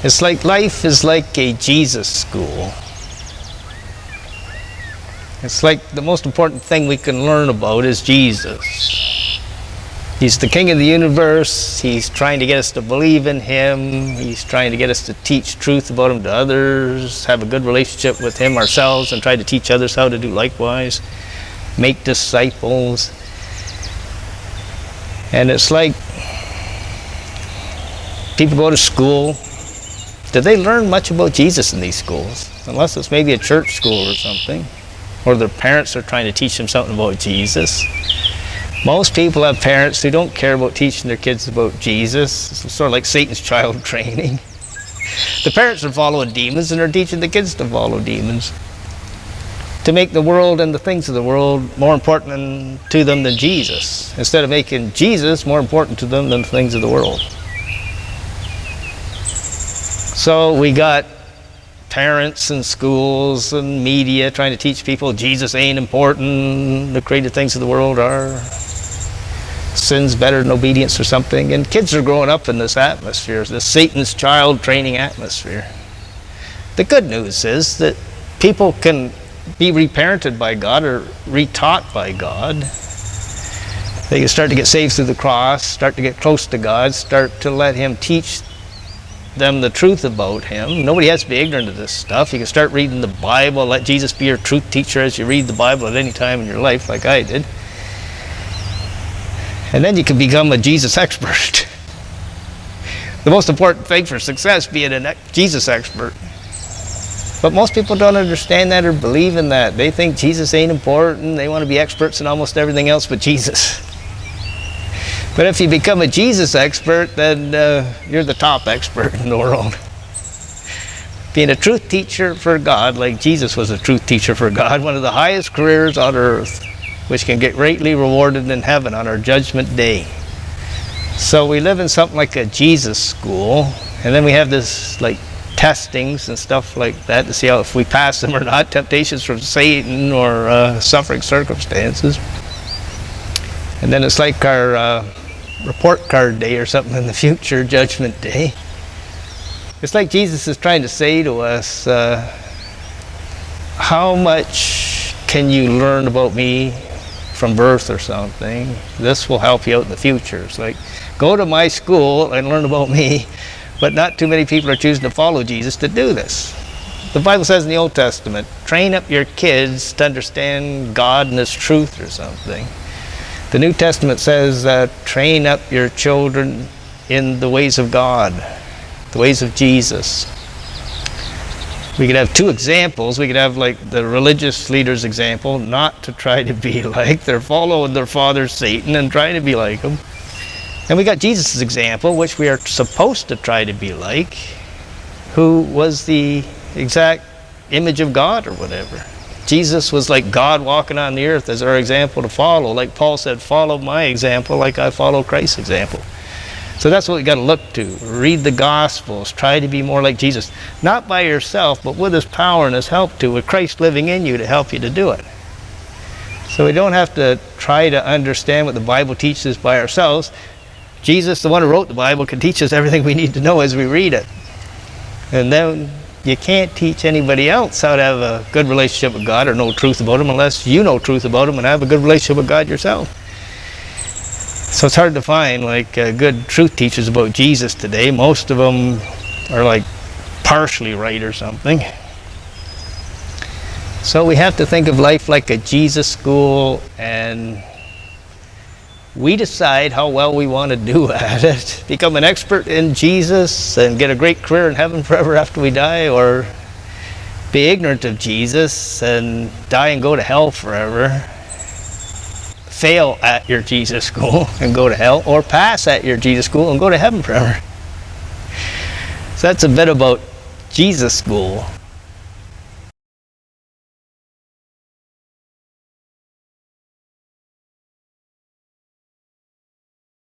It's like life is like a Jesus school. It's like the most important thing we can learn about is Jesus. He's the King of the universe. He's trying to get us to believe in Him. He's trying to get us to teach truth about Him to others, have a good relationship with Him ourselves, and try to teach others how to do likewise. Make disciples. And it's like people go to school. Do they learn much about Jesus in these schools? Unless it's maybe a church school or something. Or their parents are trying to teach them something about Jesus. Most people have parents who don't care about teaching their kids about Jesus. It's sort of like Satan's child training. The parents are following demons and are teaching the kids to follow demons. To make the world and the things of the world more important to them than Jesus. Instead of making Jesus more important to them than the things of the world. So we got parents and schools and media trying to teach people Jesus ain't important, the created things of the world are. Sin's better than obedience or something. And kids are growing up in this atmosphere, this Satan's child training atmosphere. The good news is that people can be reparented by God or retaught by God. They can start to get saved through the cross, start to get close to God, start to let Him teach them the truth about Him. Nobody has to be ignorant of this stuff. You can start reading the Bible, let Jesus be your truth teacher as you read the Bible at any time in your life, like I did. And then you can become a Jesus expert. The most important thing for success, being a Jesus expert. But most people don't understand that or believe in that. They think Jesus ain't important. They want to be experts in almost everything else but Jesus. But if you become a Jesus expert, then you're the top expert in the world. Being a truth teacher for God, like Jesus was a truth teacher for God, one of the highest careers on earth, which can get greatly rewarded in heaven on our judgment day. So we live in something like a Jesus school, and then we have this like testings and stuff like that to see how if we pass them or not, temptations from Satan or suffering circumstances. And then it's like our report card day or something in the future, judgment day. It's like Jesus is trying to say to us, how much can you learn about me from birth or something? This will help you out in the future. It's like, go to my school and learn about me, but not too many people are choosing to follow Jesus to do this. The Bible says in the Old Testament, train up your kids to understand God and His truth or something. The New Testament says train up your children in the ways of God, the ways of Jesus. We could have two examples. We could have like the religious leader's example, not to try to be like. They're following their father Satan and trying to be like him. And we got Jesus' example, which we are supposed to try to be like, who was the exact image of God or whatever. Jesus was like God walking on the earth as our example to follow. Like Paul said, follow my example like I follow Christ's example. So that's what we got to look to. Read the Gospels. Try to be more like Jesus. Not by yourself, but with His power and His help to, with Christ living in you to help you to do it. So we don't have to try to understand what the Bible teaches by ourselves. Jesus, the one who wrote the Bible, can teach us everything we need to know as we read it. And then you can't teach anybody else how to have a good relationship with God or know truth about Him unless you know truth about Him and have a good relationship with God yourself. So it's hard to find like good truth teachers about Jesus today. Most of them are like partially right or something. So we have to think of life like a Jesus school, and we decide how well we want to do at it. Become an expert in Jesus and get a great career in heaven forever after we die, or be ignorant of Jesus and die and go to hell forever. Fail at your Jesus school and go to hell, or pass at your Jesus school and go to heaven forever. So that's a bit about Jesus school.